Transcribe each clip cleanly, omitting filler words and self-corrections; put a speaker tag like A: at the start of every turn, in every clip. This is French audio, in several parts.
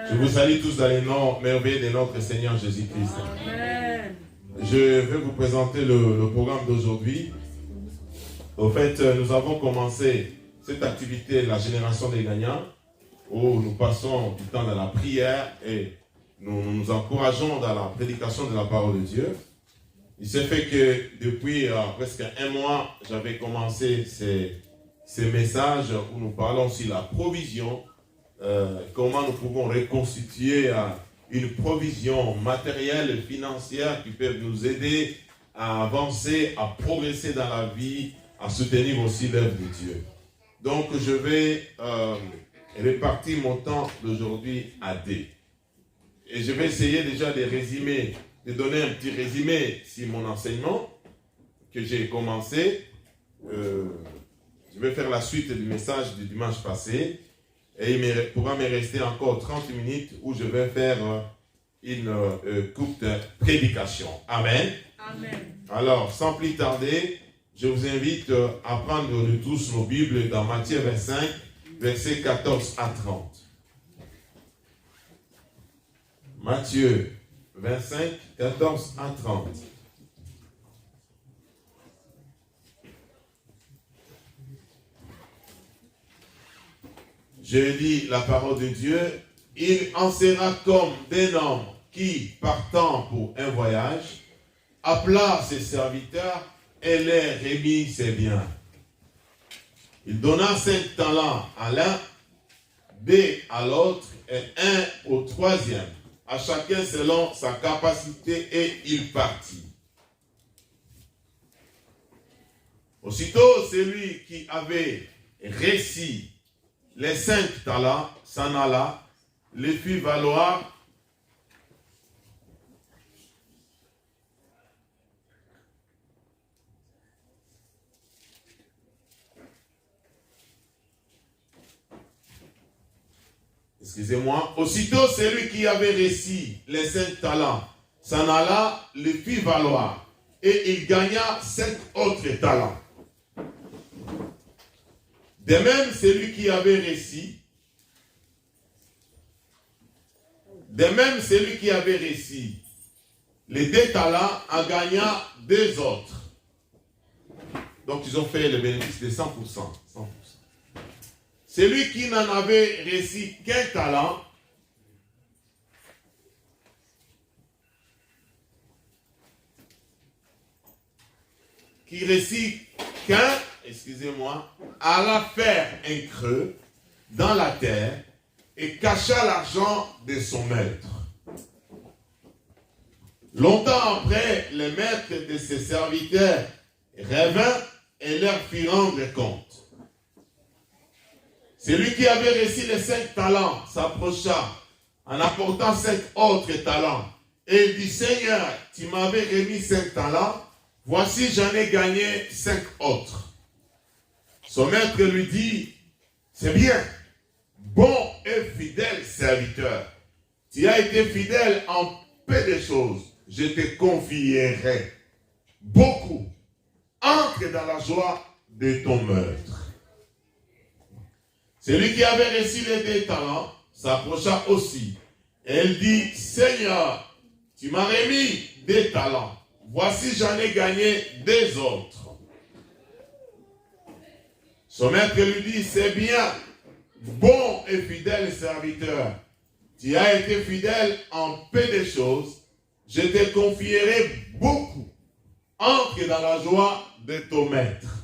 A: Je vous salue tous dans les noms merveilleux de notre Seigneur Jésus-Christ. Je vais vous présenter le programme d'aujourd'hui. Au fait, nous avons commencé cette activité, la génération des gagnants, où nous passons du temps dans la prière et nous nous encourageons dans la prédication de la parole de Dieu. Il s'est fait que depuis presque un mois, j'avais commencé ces messages où nous parlons aussi de la provision, comment nous pouvons reconstituer une provision matérielle et financière qui peut nous aider à avancer, à progresser dans la vie, à soutenir aussi l'œuvre de Dieu. Donc je vais répartir mon temps d'aujourd'hui à deux. Et je vais essayer déjà de résumer, de donner un petit résumé sur mon enseignement que j'ai commencé. Je vais faire la suite du message du dimanche passé. Et il pourra me rester encore 30 minutes où je vais faire une courte prédication. Amen. Amen. Alors, sans plus tarder, je vous invite à prendre tous nos Bibles dans Matthieu 25, versets 14 à 30. Matthieu 25, 14 à 30. Je lis la parole de Dieu. Il en sera comme d'un homme qui, partant pour un voyage, appela ses serviteurs et leur remit ses biens. Il donna 5 talents à l'un, 2 à l'autre et 1 au troisième, à chacun selon sa capacité, et il partit. Aussitôt, celui qui avait reçu les 5 talents s'en alla, les fit valoir Aussitôt celui qui avait reçu les 5 talents s'en alla, les fit valoir, et il gagna 5 autres talents. De même, celui qui avait reçu les 2 talents en gagna 2 autres. Donc, ils ont fait le bénéfice de 100%. Celui qui n'en avait reçu qu'un talent, alla faire un creux dans la terre et cacha l'argent de son maître. Longtemps après, le maître de ses serviteurs revint et leur fit rendre compte. Celui qui avait reçu les 5 talents s'approcha en apportant 5 autres talents. Et il dit, Seigneur, tu m'avais remis 5 talents, voici j'en ai gagné 5 autres. Son maître lui dit, c'est bien, bon et fidèle serviteur. Tu as été fidèle en peu de choses, je te confierai beaucoup. Entre dans la joie de ton maître. Celui qui avait reçu les 2 talents s'approcha aussi. Et elle dit, Seigneur, tu m'as remis 2 talents. Voici j'en ai gagné 2 autres. Son maître lui dit, c'est bien, bon et fidèle serviteur. Tu as été fidèle en peu de choses, je te confierai beaucoup. Entre dans la joie de ton maître.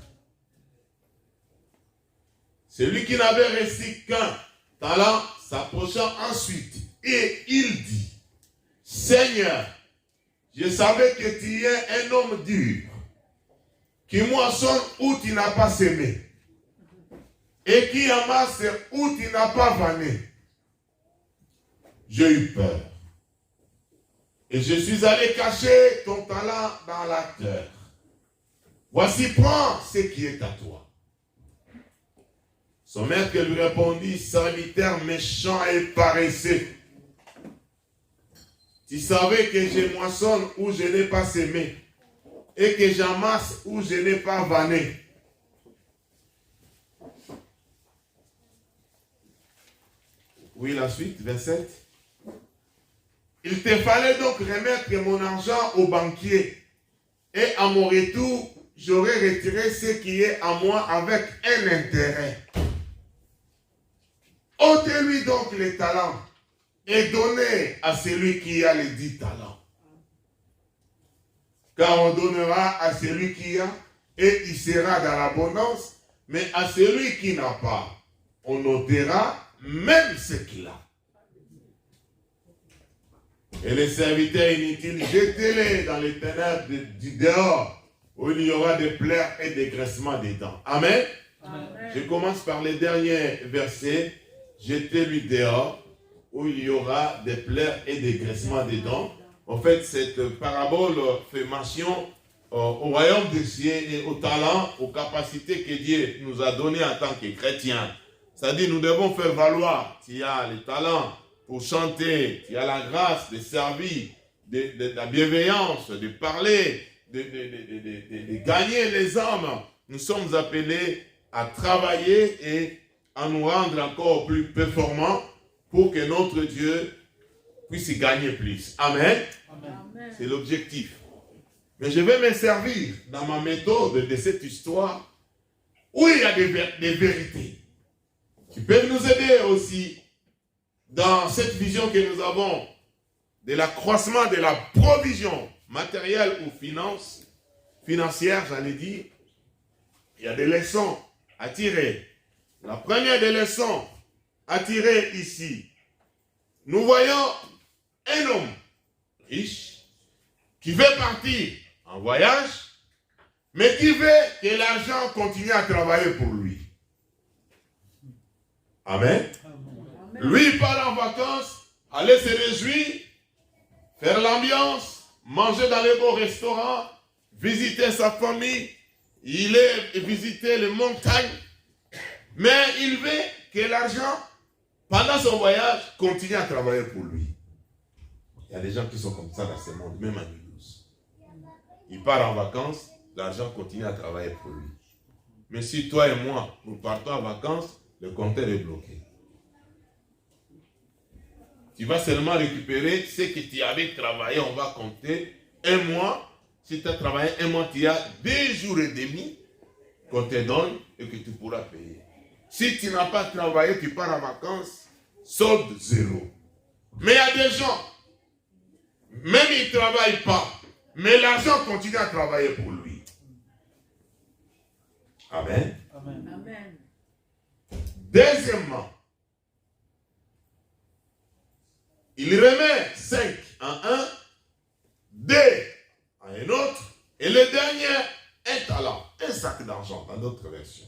A: Celui qui n'avait reçu qu'un talent s'approcha ensuite et il dit, Seigneur, je savais que tu es un homme dur, qui moissonne où tu n'as pas semé, et qui amasse où tu n'as pas vanné. J'ai eu peur. Et je suis allé cacher ton talent dans la terre. Voici, prends ce qui est à toi. Son maître lui répondit, serviteur méchant et paresseux. Tu savais que je moissonne où je n'ai pas semé, et que j'amasse où je n'ai pas vanné. Oui, la suite, 27. Il te fallait donc remettre mon argent au banquier. Et à mon retour, j'aurais retiré ce qui est à moi avec un intérêt. Ôtez-lui donc les talents et donnez à celui qui a les 10 talents. Car on donnera à celui qui a et il sera dans l'abondance, mais à celui qui n'a pas, on ôtera même ce qu'il a. Et les serviteurs inutiles, jetez-les dans les ténèbres du dehors, où il y aura des pleurs et des graissements des dents. Amen. Amen. Je commence par les derniers versets. Jetez-lui dehors, où il y aura des pleurs et des graissements des dents. En fait, cette parabole fait mention au royaume des cieux et aux talents, aux capacités que Dieu nous a données en tant que chrétiens. C'est-à-dire, nous devons faire valoir. Tu as les talents pour chanter, tu as la grâce de servir, de la bienveillance, de parler, de gagner les hommes. Nous sommes appelés à travailler et à nous rendre encore plus performants pour que notre Dieu puisse y gagner plus. Amen. Amen. C'est l'objectif. Mais je vais me servir dans ma méthode de cette histoire où il y a des vérités qui peuvent nous aider aussi dans cette vision que nous avons de l'accroissement de la provision matérielle ou financière, j'allais dire. Il y a des leçons à tirer. La première des leçons à tirer ici, nous voyons un homme riche qui veut partir en voyage, mais qui veut que l'argent continue à travailler pour lui. Amen. Amen. Lui, il part en vacances, aller se réjouir, faire l'ambiance, manger dans les beaux restaurants, visiter sa famille, il est visiter les montagnes, mais il veut que l'argent, pendant son voyage, continue à travailler pour lui. Il y a des gens qui sont comme ça dans ce monde, même à Mulhouse. Il part en vacances, l'argent continue à travailler pour lui. Mais si toi et moi, nous partons en vacances, le compteur est bloqué. Tu vas seulement récupérer ce que tu avais travaillé, on va compter un mois. Si tu as travaillé un mois, tu as 2 jours et demi qu'on te donne et que tu pourras payer. Si tu n'as pas travaillé, tu pars en vacances, solde 0. Mais il y a des gens, même ils ne travaillent pas, mais l'argent continue à travailler pour lui. Amen. Amen. Amen. Deuxièmement, il remet 5 en un, 2 en un autre, et le dernier, un talent, un sac d'argent dans d'autres versions.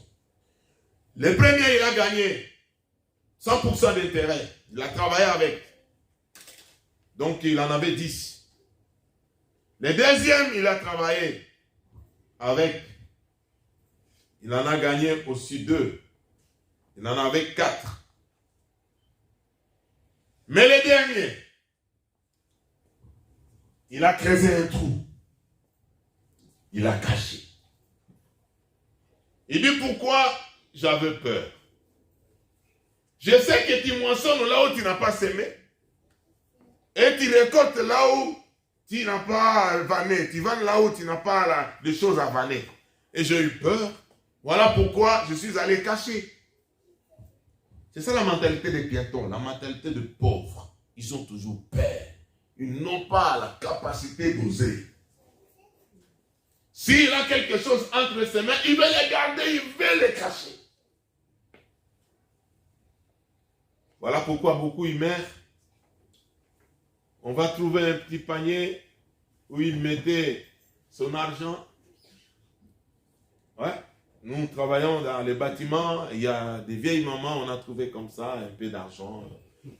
A: Le premier, il a gagné 100% d'intérêt. Il a travaillé avec. Donc, il en avait 10. Le deuxième, il a travaillé avec. Il en a gagné aussi 2. Il en avait 4. Mais le dernier, il a creusé un trou. Il a caché. Il dit pourquoi j'avais peur. Je sais que tu moissonnes là où tu n'as pas semé. Et tu récoltes là où tu n'as pas vanné. Tu vannes là où tu n'as pas des choses à vanner. Et j'ai eu peur. Voilà pourquoi je suis allé cacher. C'est ça la mentalité des piétons, la mentalité des pauvres. Ils ont toujours peur. Ils n'ont pas la capacité d'oser. S'il a quelque chose entre ses mains, il veut les garder, il veut les cacher. Voilà pourquoi beaucoup y meurent. On va trouver un petit panier où il mettait son argent. Ouais. Nous travaillons dans les bâtiments. Il y a des vieilles mamans, on a trouvé comme ça un peu d'argent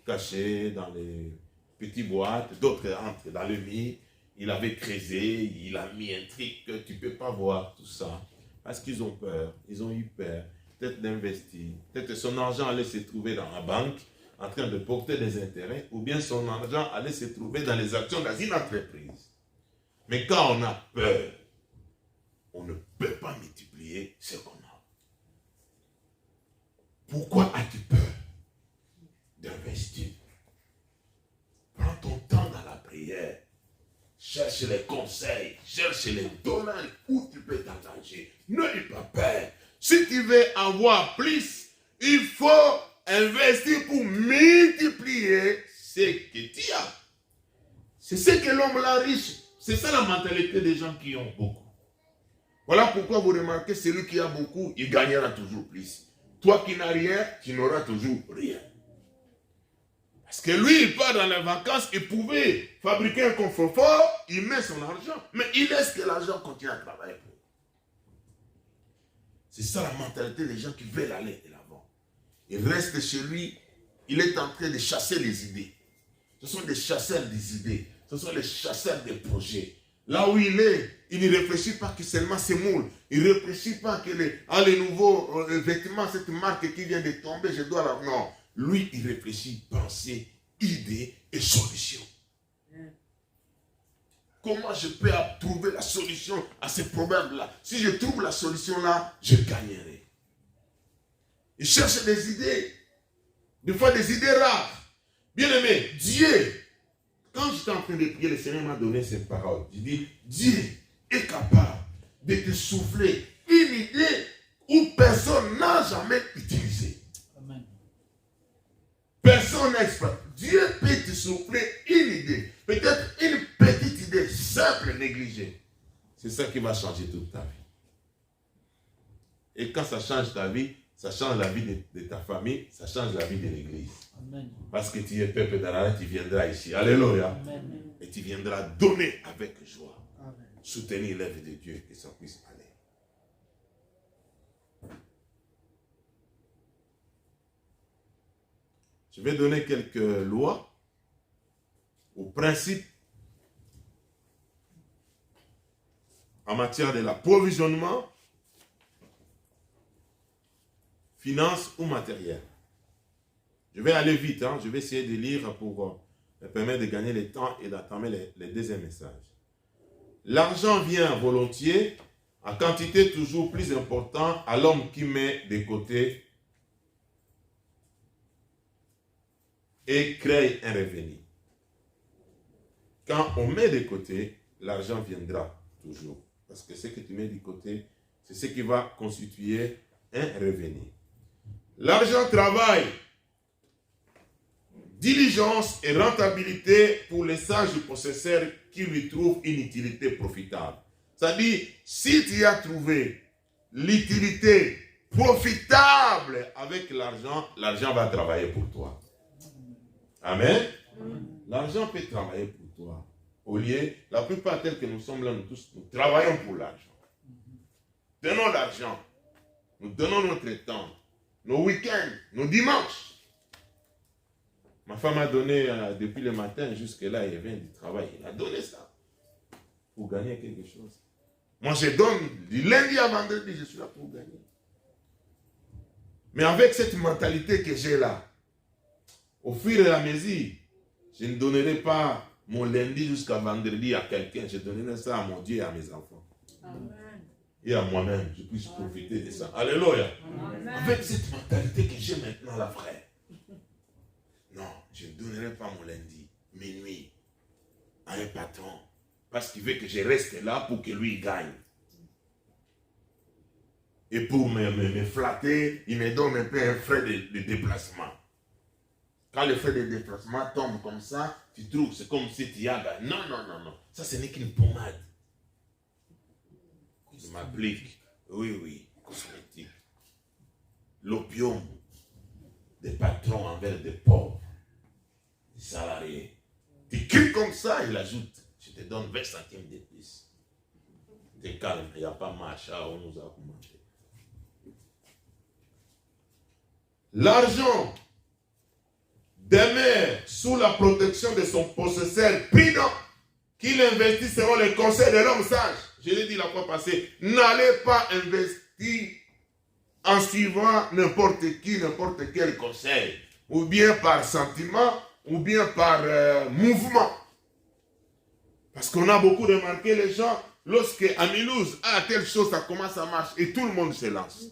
A: caché dans les petites boîtes. D'autres entrent dans le mur. Il avait creusé, il a mis un truc que tu ne peux pas voir, tout ça. Parce qu'ils ont peur, ils ont eu peur. Peut-être d'investir. Peut-être que son argent allait se trouver dans la banque, en train de porter des intérêts, ou bien son argent allait se trouver dans les actions dans une entreprise. Mais quand on a peur, on ne peut pas multiplier ce qu'on a. Pourquoi as-tu peur d'investir?
B: cherche les conseils, cherche les domaines où tu peux t'engager. N'aie pas peur. Si tu veux avoir plus, il faut investir pour multiplier ce que tu as. C'est ce que l'homme là riche. C'est ça la mentalité des gens qui ont beaucoup. Voilà pourquoi vous remarquez, celui qui a beaucoup, il gagnera toujours plus. Toi qui n'as rien, tu n'auras toujours rien. Parce que lui, il part dans les vacances, il pouvait fabriquer un confort, il met son argent, mais il laisse que l'argent continue à travailler pour lui. C'est ça la mentalité des gens qui veulent aller de l'avant. Il reste chez lui, il est en train de chasser les idées. Ce sont des chasseurs des idées, ce sont des chasseurs des projets. Là où il est, il ne réfléchit pas que seulement c'est moule. Il ne réfléchit pas que les nouveaux vêtements, cette marque qui vient de tomber, je dois la... Non. Lui, il réfléchit, pensée, idée et solution. Comment je peux trouver la solution à ce problème-là? Si je trouve la solution-là, je gagnerai. Il cherche des idées. Des fois, des idées rares. Bien aimé, Dieu, quand j'étais en train de prier, le Seigneur m'a donné cette parole. Je dis, Dieu est capable de te souffler une idée où personne n'a jamais utilisé. Amen. Personne n'a exploité. Dieu peut te souffler une idée. Peut-être une petite idée simple, négligée. C'est ça qui va changer toute ta vie. Et quand ça change ta vie, ça change la vie de ta famille, ça change la vie de l'église. Amen. Parce que tu es peuple d'Arara, tu viendras ici. Alléluia. Amen. Et tu viendras donner avec joie. Amen. Soutenir l'œuvre de Dieu que ça puisse aller. Je vais donner quelques lois ou principes en matière de l'approvisionnement, finance ou matériel. Je vais aller vite, hein? Je vais essayer de lire pour me permettre de gagner le temps et d'entamer les deuxièmes messages. L'argent vient volontiers, en quantité toujours plus importante à l'homme qui met de côté et crée un revenu. Quand on met de côté, l'argent viendra toujours. Parce que ce que tu mets de côté, c'est ce qui va constituer un revenu. L'argent travaille, diligence et rentabilité pour les sages possesseurs qui lui trouvent une utilité profitable. C'est-à-dire, si tu as trouvé l'utilité profitable avec l'argent, l'argent va travailler pour toi. Amen. L'argent peut travailler pour toi. Au lieu, la plupart tels que nous sommes là, nous tous, nous travaillons pour l'argent. Donnons l'argent. Nous donnons notre temps. Nos week-ends, nos dimanches. Ma femme a donné depuis le matin jusque-là, elle vient du travail. Elle a donné ça pour gagner quelque chose. Moi, je donne du lundi à vendredi, je suis là pour gagner. Mais avec cette mentalité que j'ai là, au fur et à mesure, je ne donnerai pas mon lundi jusqu'à vendredi à quelqu'un. Je donnerai ça à mon Dieu et à mes enfants. Amen. Et à moi-même, je puisse profiter de ça. Alléluia. Amen. Avec cette mentalité que j'ai maintenant là, frère. Non, je ne donnerai pas mon lundi, minuit, à un patron. Parce qu'il veut que je reste là pour que lui gagne. Et pour me flatter, il me donne un peu un frais de déplacement. Quand le frais de déplacement tombe comme ça, tu trouves que c'est comme si tu as gagné. Non, non, non, non. Ça, ce n'est qu'une pommade. Je m'applique. Oui, cosmétique. L'opium des patrons envers des pauvres, des salariés. Tu cries comme ça, il ajoute, je te donne 20 centimes de plus. T'es calme, il n'y a pas machin, on nous a commenté. L'argent demeure sous la protection de son possesseur prudent, qu'il investit selon les conseils de l'homme sage. Je l'ai dit la fois passée, n'allez pas investir en suivant n'importe qui, n'importe quel conseil, ou bien par sentiment, ou bien par mouvement. Parce qu'on a beaucoup remarqué les gens, lorsque Amilouz a telle chose, ça commence à marcher, et tout le monde se lance.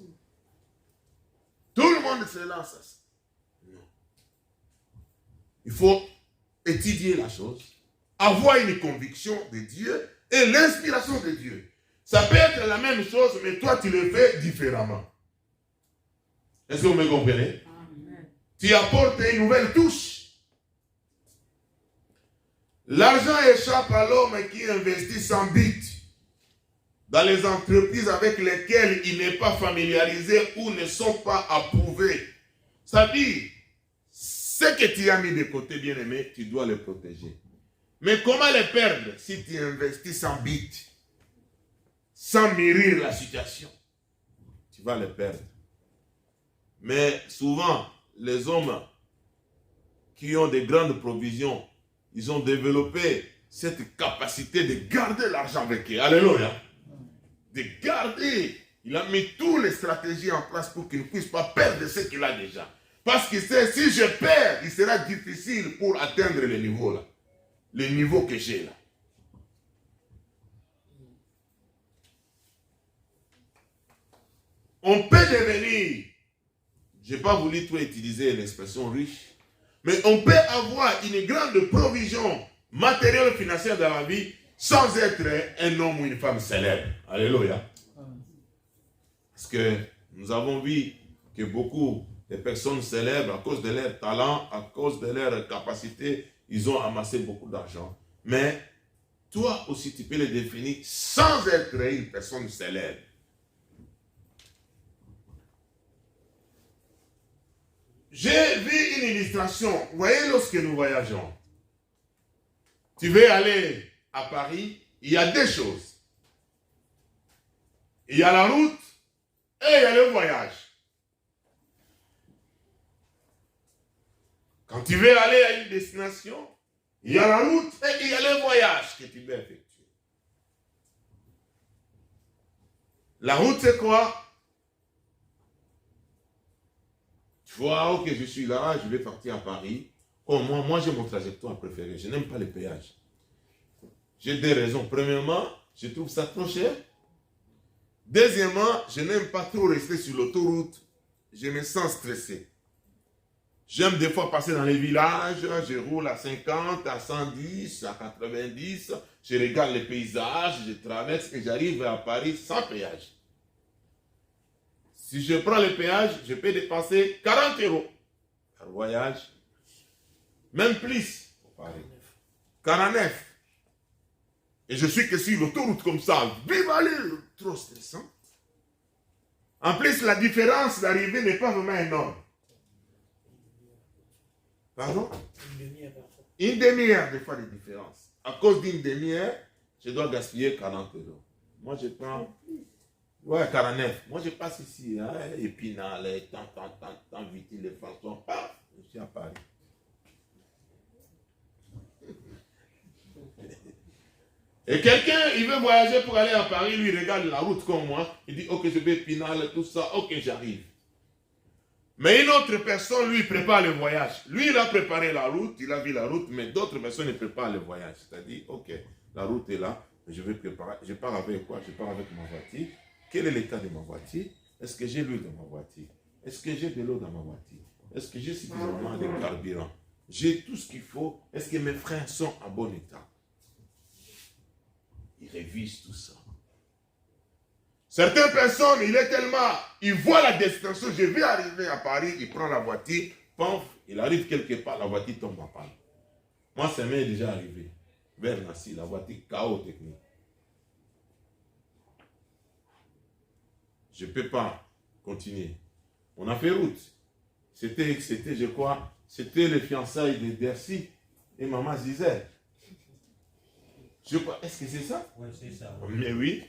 B: Tout le monde se lance à ça. Non. Il faut étudier la chose, avoir une conviction de Dieu et l'inspiration de Dieu. Ça peut être la même chose, mais toi, tu le fais différemment. Est-ce que vous me comprenez? Amen. Tu apportes une nouvelle touche. L'argent échappe à l'homme qui investit sans but dans les entreprises avec lesquelles il n'est pas familiarisé ou ne sont pas approuvés. Ça dit, ce que tu as mis de côté, bien-aimé, tu dois le protéger. Mais comment les perdre si tu investis sans but, sans mûrir la situation? Tu vas les perdre. Mais souvent, les hommes qui ont des grandes provisions, ils ont développé cette capacité de garder l'argent avec eux. Alléluia. De garder. Il a mis toutes les stratégies en place pour qu'il ne puisse pas perdre ce qu'il a déjà. Parce qu'il sait, si je perds, il sera difficile pour atteindre le niveau là. Le niveau que j'ai là. On peut devenir, je n'ai pas voulu trop utiliser l'expression riche, mais on peut avoir une grande provision matérielle et financière dans la vie sans être un homme ou une femme célèbre. Alléluia. Parce que nous avons vu que beaucoup de personnes célèbres, à cause de leur talent, à cause de leur capacité, ils ont amassé beaucoup d'argent. Mais toi aussi, tu peux le définir sans être une personne célèbre. J'ai vu une illustration. Vous voyez, lorsque nous voyageons, tu veux aller à Paris, il y a deux choses. Il y a la route et il y a le voyage. Quand tu veux aller à une destination, il y a la route et il y a le voyage que tu veux effectuer. La route, c'est quoi? Tu vois, ok, je suis là, je vais partir à Paris. Oh, moi j'ai mon trajectoire préféré. Je n'aime pas les péages. J'ai deux raisons. Premièrement, je trouve ça trop cher. Deuxièmement, je n'aime pas trop rester sur l'autoroute. Je me sens stressé. J'aime des fois passer dans les villages, je roule à 50, à 110, à 90, je regarde les paysages, je traverse et j'arrive à Paris sans péage. Si je prends le péage, je peux dépenser 40 € par voyage, même plus pour Paris. 49. Et je suis que sur l'autoroute comme ça, vive aller, trop stressant. En plus, la différence d'arrivée n'est pas vraiment énorme. Pardon? Une demi-heure de fois de différence. À cause d'une demi-heure, je dois gaspiller 40 €. Moi, je prends... Ouais, 49. Moi, je passe ici, hein, Épinal, tant vite, les François. Paf, je suis à Paris. Et quelqu'un, il veut voyager pour aller à Paris, lui, il regarde la route comme moi. Il dit, ok, je vais Épinal, tout ça, ok, j'arrive. Mais une autre personne, lui, prépare le voyage. Lui, il a préparé la route, il a vu la route, mais d'autres personnes, ils préparent le voyage. C'est-à-dire, ok, la route est là, je vais préparer. Je pars avec quoi? Je pars avec ma voiture. Quel est l'état de ma voiture? Est-ce que j'ai l'huile dans ma voiture? Est-ce que j'ai de l'eau dans ma voiture? Est-ce que j'ai suffisamment de carburant? J'ai tout ce qu'il faut. Est-ce que mes freins sont en bon état? Il révise tout ça. Certaines personnes, il voit la destination, je vais arriver à Paris, il prend la voiture, paf, il arrive quelque part, la voiture tombe en panne. Moi, ça m'est déjà arrivé. Vers Nancy, la voiture chaos technique. Je ne peux pas continuer. On a fait route. C'était, je crois, c'était les fiançailles de Dercy et maman Zizère. Je crois, est-ce que c'est ça?
C: Oui, c'est ça.
B: Mais oui.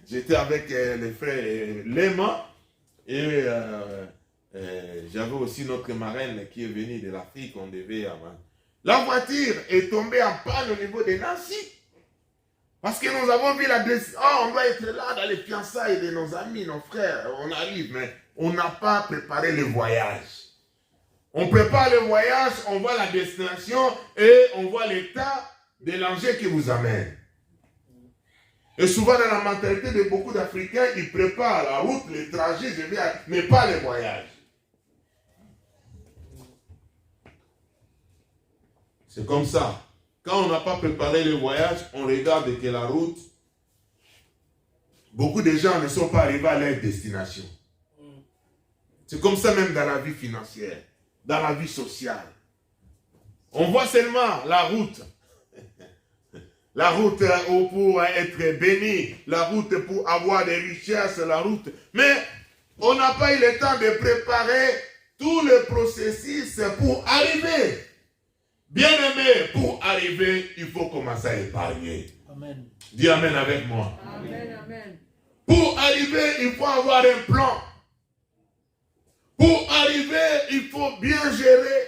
B: J'étais avec les frères Léma et j'avais aussi notre marraine qui est venue de l'Afrique. On devait avoir. La voiture est tombée en panne au niveau de Nancy. Parce que nous avons vu la décision. Oh, on doit être là dans les fiançailles de nos amis, nos frères. On arrive, mais on n'a pas préparé le voyage. On prépare le voyage, on voit la destination et on voit l'état de l'enjeu qui vous amène. Et souvent dans la mentalité de beaucoup d'Africains, ils préparent la route, le trajet, mais pas le voyage. C'est comme ça. quand on n'a pas préparé le voyage, on regarde que la route, beaucoup de gens ne sont pas arrivés à leur destination. C'est comme ça même dans la vie financière, dans la vie sociale. On voit seulement la route. La route pour être béni, la route pour avoir des richesses, la route. Mais on n'a pas eu le temps de préparer tout le processus pour arriver. Bien aimé, pour arriver, il faut commencer à épargner. Amen. Dis amen avec moi. Amen, amen. Pour arriver, il faut avoir un plan. Pour arriver, il faut bien gérer.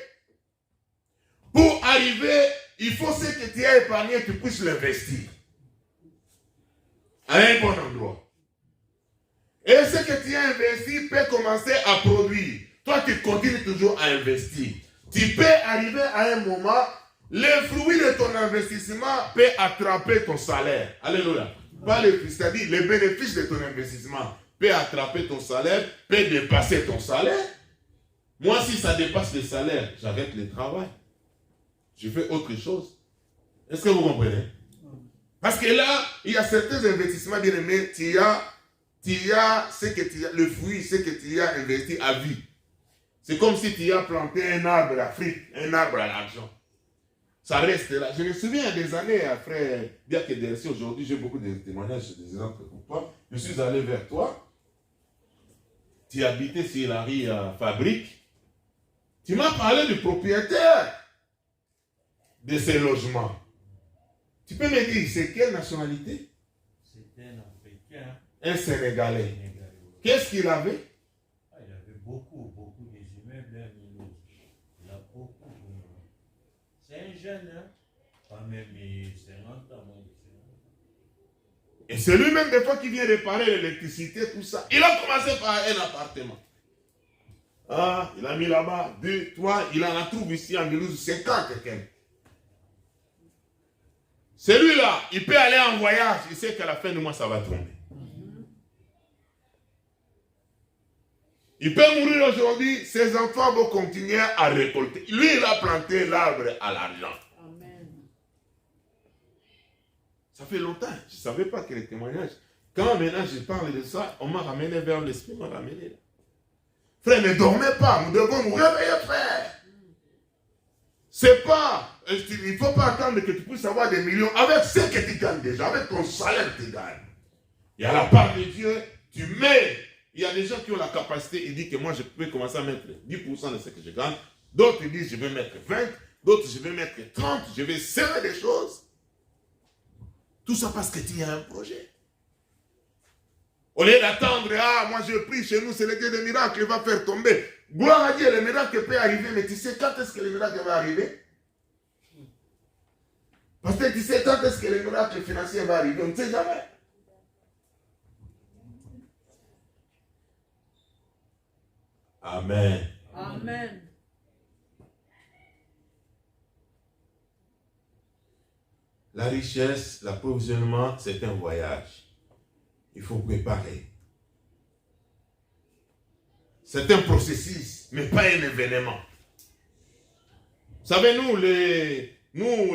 B: Pour arriver, il faut ce que tu as épargné, tu puisses l'investir. À un bon endroit. Et ce que tu as investi peut commencer à produire. Toi, tu continues toujours à investir. Tu peux arriver à un moment, le fruit de ton investissement peut attraper ton salaire. Alléluia. Pas le fruit, c'est-à-dire le bénéfice de ton investissement peut attraper ton salaire, peut dépasser ton salaire. Moi, si ça dépasse le salaire, j'arrête le travail. Je fais autre chose. Est-ce que vous comprenez? Parce que là, il y a certains investissements, bien aimés, tu as ce que tu as, le fruit, ce que tu as investi à vie. C'est comme si tu as planté un arbre à l'Afrique, un arbre à l'argent. Ça reste là. Je me souviens des années après, bien que Dercy, aujourd'hui, j'ai beaucoup de témoignages, des exemples pour toi. Je suis allé vers toi. Tu habitais sur la rue Fabrique. Tu m'as parlé du propriétaire de ces logements. Tu peux me dire, c'est quelle nationalité?
C: C'était un Africain.
B: Un Sénégalais. Qu'est-ce qu'il avait?
C: Il avait beaucoup des immeubles. Il a beaucoup. C'est un jeune, hein? Pas même 50 ans.
B: Et c'est lui-même des fois qui vient réparer l'électricité, tout ça. Il a commencé par un appartement. Ah, il a mis là-bas 2, 3, il en a trouvé ici en Toulouse 50 quelqu'un. Celui-là, il peut aller en voyage, il sait qu'à la fin du mois, ça va tomber. Il peut mourir aujourd'hui, ses enfants vont continuer à récolter. Lui, il a planté l'arbre à l'argent. Ça fait longtemps, je ne savais pas que les témoignages. Quand maintenant je parle de ça, on m'a ramené vers l'esprit, on m'a ramené là. Frère, ne dormez pas, nous devons nous réveiller, frère. C'est pas, il ne faut pas attendre que tu puisses avoir des millions avec ce que tu gagnes déjà, avec ton salaire que tu gagnes. Et à la part de Dieu, tu mets. Il y a des gens qui ont la capacité, ils disent que moi je peux commencer à mettre 10% de ce que je gagne. D'autres ils disent je vais mettre 20, d'autres je vais mettre 30, je vais serrer des choses. Tout ça parce que tu as un projet. Au lieu d'attendre, moi je prie chez nous, c'est le Dieu des miracles, il va faire tomber. Gloire à Dieu, le miracle peut arriver, mais tu sais quand est-ce que le miracle va arriver? Parce que tu sais quand est-ce que le miracle financier va arriver, on ne sait jamais. Amen.
D: Amen.
B: La richesse, l'approvisionnement, c'est un voyage. Il faut préparer. C'est un processus, mais pas un événement. Vous savez, nous,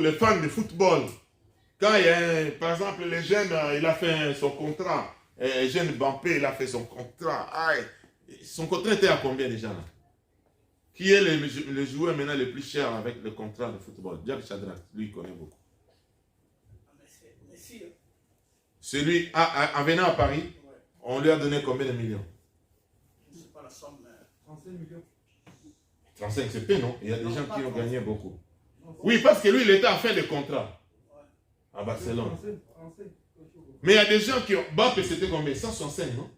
B: les fans de football, quand il y a, par exemple, les jeunes, il a fait son contrat, le jeune Mbappé, il a fait son contrat. Son contrat était à combien déjà là? Qui est le joueur maintenant le plus cher avec le contrat de football? Diak Shadrach, lui, il connaît beaucoup. Celui, en venant à Paris, ouais. On lui a donné combien de millions?
E: Je ne sais pas la somme, mais 35 millions.
B: 35, c'est peu, non? Il y a des gens qui ont gagné beaucoup. Oui, parce que lui, il était en fin de contrat. Ouais. À Barcelone. Mais il y a des gens qui ont... Mbappé, c'était combien? 165, non?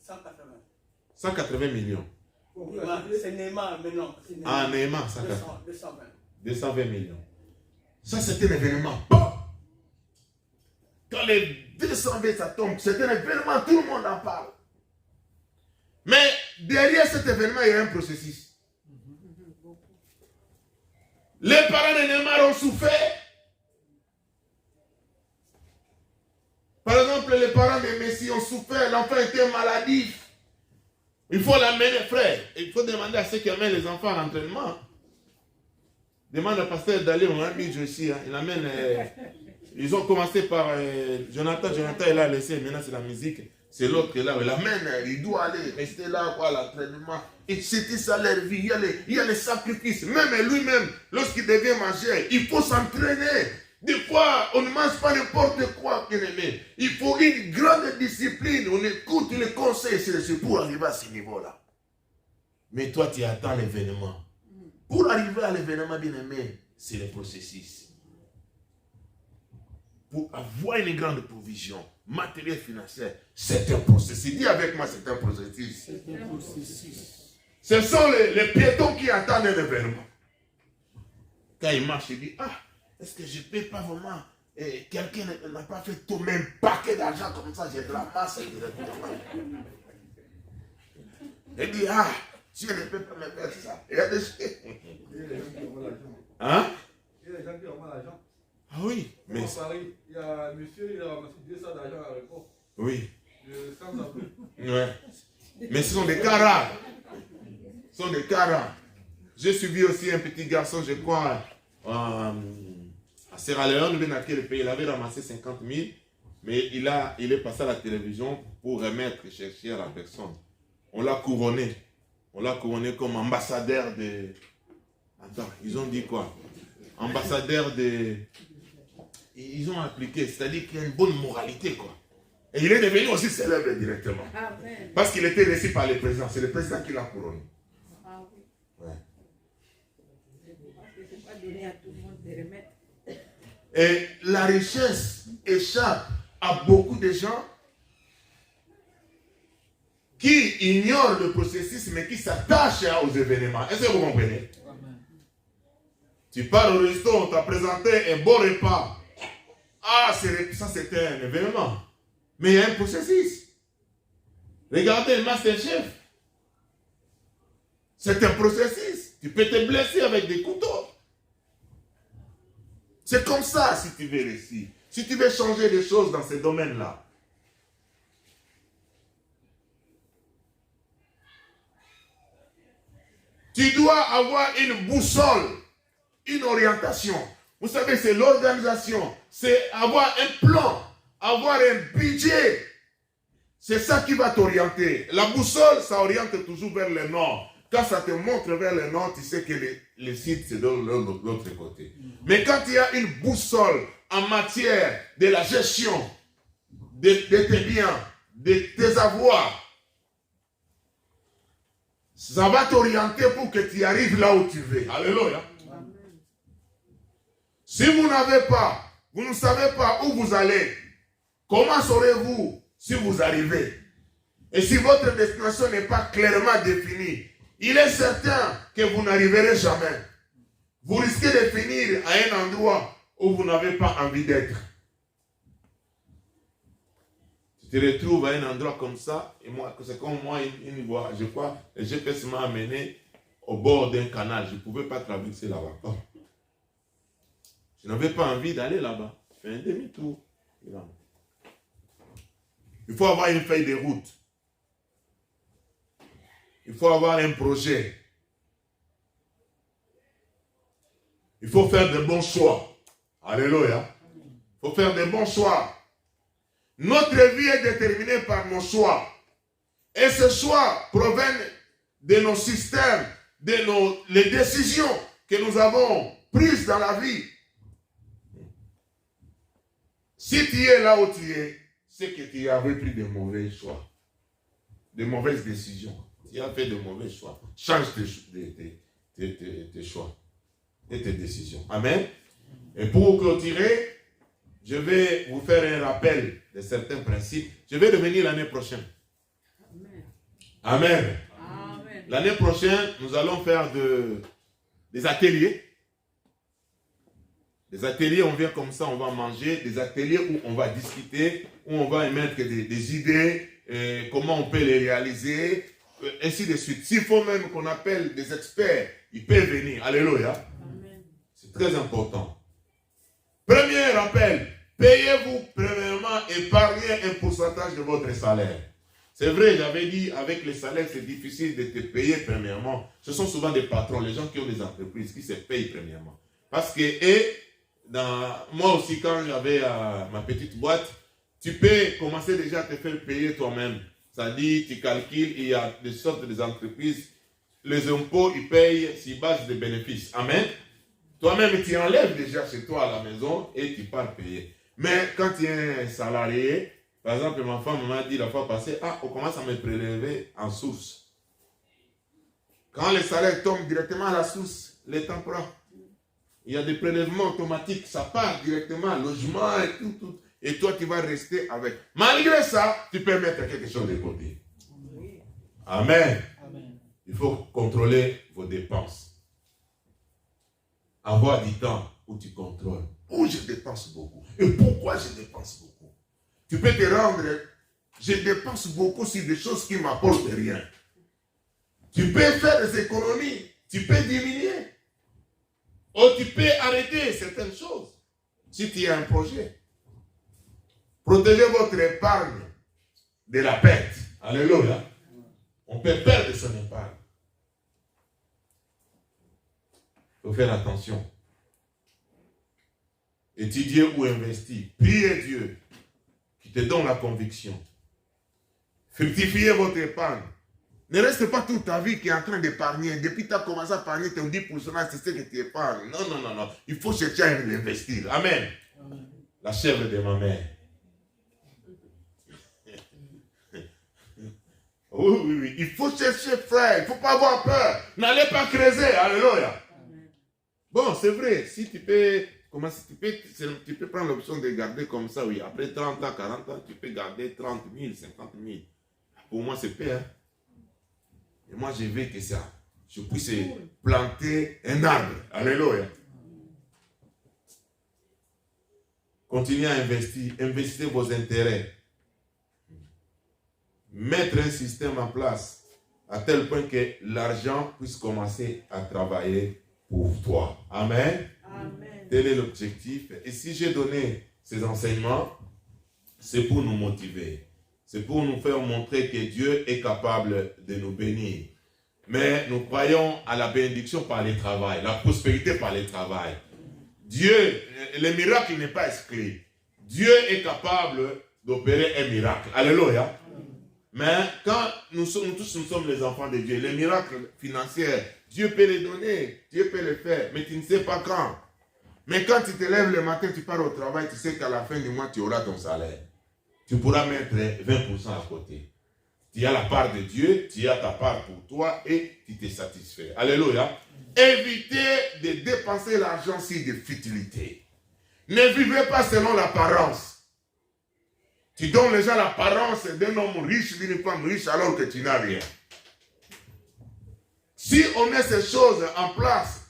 E: 180.
B: 180 millions.
E: C'est Neymar, mais non.
B: Ah, Neymar, 180.
E: 220.
B: 220 millions. Ça, c'était un événement. Quand les 220 ça tombe, c'est un événement, tout le monde en parle. Mais derrière cet événement, il y a un processus. Les parents de Neymar ont souffert. Par exemple, les parents de Messi ont souffert, l'enfant était maladif. Il faut l'amener, frère. Il faut demander à ceux qui amènent les enfants à l'entraînement. Demande à pasteur d'aller, on a mis aussi. Hein. Il amène. Ils ont commencé par Jonathan. Jonathan, il a laissé. Maintenant, c'est la musique. C'est l'autre qui est là. Il amène. Il doit aller rester là, quoi, l'entraînement. Et c'était ça leur vie. Il y a les sacrifices. Même lui-même, lorsqu'il devient majeur, il faut s'entraîner. Des fois, on ne mange pas n'importe quoi, bien-aimé. Il faut une grande discipline. On écoute les conseils pour arriver à ce niveau-là. Mais toi, tu attends l'événement. Pour arriver à l'événement, bien-aimé, c'est le processus. Pour avoir une grande provision matérielle, financière, c'est un processus. Dis avec moi, c'est un processus. Ce sont les piétons qui attendent un événement. Quand ils marchent, ils disent, ah, est-ce que je ne peux pas vraiment... quelqu'un n'a pas fait tout même paquet d'argent comme ça, j'ai de la masse directement. Il dit, ah, je ne peux pas me faire ça. Il y a des gens qui ont l'argent. Hein? Il y a des gens qui ont l'argent. Ah oui, mais... À Paris, il y a un monsieur, il a ramassé 200 d'argent à l'aéroport. Oui. De 100 avril. Ouais. Mais ce sont des cas rares. Ce sont des cas rares. J'ai suivi aussi un petit garçon, je crois, à Sierra Leone, le pays, il avait ramassé 50 000, mais il est passé à la télévision pour remettre, chercher à la personne. On l'a couronné. On l'a couronné comme ambassadeur de... Attends, ils ont dit quoi? Ambassadeur de... Ils ont appliqué, c'est-à-dire qu'il y a une bonne moralité, quoi. Et il est devenu aussi célèbre directement. Amen. Parce qu'il était reçu par le président. C'est le président qui l'a couronné. Ah oui. Ouais. C'est pas donné à tout le monde de remettre. Et la richesse échappe à beaucoup de gens qui ignorent le processus, mais qui s'attachent aux événements. Est-ce que vous comprenez? Amen. Tu pars au resto, on t'a présenté un bon repas. Ah, ça c'était un événement. Mais il y a un processus. Regardez le Masterchef. C'est un processus. Tu peux te blesser avec des couteaux. C'est comme ça si tu veux réussir. Si tu veux changer des choses dans ces domaines-là. Tu dois avoir une boussole, une orientation. Vous savez, c'est l'organisation. C'est avoir un plan, avoir un budget. C'est ça qui va t'orienter. La boussole, ça oriente toujours vers le nord. Quand ça te montre vers le nord, tu sais que le site, c'est de l'autre côté. Mais quand il y a une boussole en matière de la gestion de tes biens, de tes avoirs, ça va t'orienter pour que tu arrives là où tu veux. Alléluia. Si vous n'avez pas, vous ne savez pas où vous allez, comment saurez-vous si vous arrivez? Et si votre destination n'est pas clairement définie, il est certain que vous n'arriverez jamais. Vous risquez de finir à un endroit où vous n'avez pas envie d'être. Tu te retrouves à un endroit comme ça, et moi, c'est comme moi, une voie, je crois, le GPS m'a amené au bord d'un canal. Je ne pouvais pas traverser là-bas. Oh. Je n'avais pas envie d'aller là-bas. Je fais un demi-tour. Il faut avoir une feuille de route. Il faut avoir un projet. Il faut faire de bons choix. Alléluia. Il faut faire de bons choix. Notre vie est déterminée par nos choix. Et ces choix proviennent de nos systèmes, les décisions que nous avons prises dans la vie. Si tu es là où tu es, c'est que tu avais pris de mauvais choix, de mauvaises décisions. Tu as fait de mauvais choix. Change tes choix et tes décisions. Amen. Et pour clôturer, je vais vous faire un rappel de certains principes. Je vais revenir l'année prochaine. Amen. Amen. L'année prochaine, nous allons faire des ateliers. Des ateliers, on vient comme ça, on va manger. Des ateliers où on va discuter, où on va émettre des idées, comment on peut les réaliser, ainsi de suite. S'il faut même qu'on appelle des experts, ils peuvent venir. Alléluia. C'est très important. Premier rappel, payez-vous premièrement, épargnez un pourcentage de votre salaire. C'est vrai, j'avais dit, avec les salaires, c'est difficile de te payer premièrement. Ce sont souvent des patrons, les gens qui ont des entreprises, qui se payent premièrement. Parce que, moi aussi, quand j'avais ma petite boîte, tu peux commencer déjà à te faire payer toi-même. C'est-à-dire, tu calcules, il y a des sortes d'entreprises, les impôts, ils payent sur base des bénéfices. Amen. Toi-même, tu enlèves déjà chez toi à la maison et tu pars payer. Mais quand tu es un salarié, par exemple, ma femme m'a dit la fois passée, on commence à me prélever en source. Quand les salaires tombent directement à la source, l'État prend. Il y a des prélèvements automatiques, ça part directement, logement et tout. Et toi, tu vas rester avec. Malgré ça, tu peux mettre quelque chose de côté. Amen. Amen. Il faut contrôler vos dépenses. Avoir du temps où tu contrôles. Où je dépense beaucoup. Et pourquoi je dépense beaucoup. Tu peux te rendre, je dépense beaucoup sur des choses qui ne m'apportent rien. Tu peux faire des économies. Tu peux diminuer. Ou tu peux arrêter certaines choses. Si tu as un projet. Protégez votre épargne de la perte. Alléluia. On peut perdre son épargne. Il faut faire attention. Étudier ou investir. Priez Dieu qui te donne la conviction. Fructifiez votre épargne. Ne reste pas toute ta vie qui est en train d'épargner. Depuis que tu as commencé à épargner ton 10%, c'est ce que tu épargnes. Non. Il faut chercher à l'investir. Amen. Amen. La chèvre de ma mère. Oui. Il faut chercher, frère. Il ne faut pas avoir peur. N'allez pas creuser. Alléluia. Amen. Bon, c'est vrai. Si tu peux, tu peux prendre l'option de garder comme ça, oui. Après 30 ans, 40 ans, tu peux garder 30 000, 50 000. Pour moi, c'est pire. Et moi, je veux que ça, je puisse planter un arbre. Alléluia. Continuez à investir. Investissez vos intérêts. Mettre un système en place à tel point que l'argent puisse commencer à travailler pour toi. Amen. Amen. Tel est l'objectif. Et si j'ai donné ces enseignements, c'est pour nous motiver. C'est pour nous faire montrer que Dieu est capable de nous bénir. Mais nous croyons à la bénédiction par le travail, la prospérité par le travail. Dieu, le miracle n'est pas exclu. Dieu est capable d'opérer un miracle. Alléluia. Mais quand nous sommes les enfants de Dieu, les miracles financiers, Dieu peut les donner, Dieu peut les faire, mais tu ne sais pas quand. Mais quand tu te lèves le matin, tu pars au travail, tu sais qu'à la fin du mois, tu auras ton salaire. Tu pourras mettre 20% à côté. Tu as la part de Dieu, tu as ta part pour toi et tu t'es satisfait. Alléluia. Évitez de dépenser l'argent sur des futilités. Ne vivez pas selon l'apparence. Tu donnes les gens l'apparence d'un homme riche, d'une femme riche, alors que tu n'as rien. Si on met ces choses en place,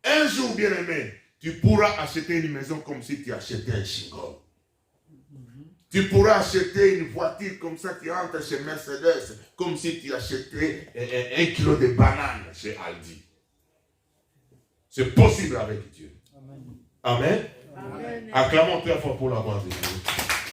B: un jour, bien aimé, tu pourras acheter une maison comme si tu achetais un shingle. Tu pourras acheter une voiture comme ça qui entre chez Mercedes, comme si tu achetais 1 kilo de bananes chez Aldi. C'est possible avec Dieu. Amen. Amen. Amen. Acclamons très fort pour la gloire de Dieu.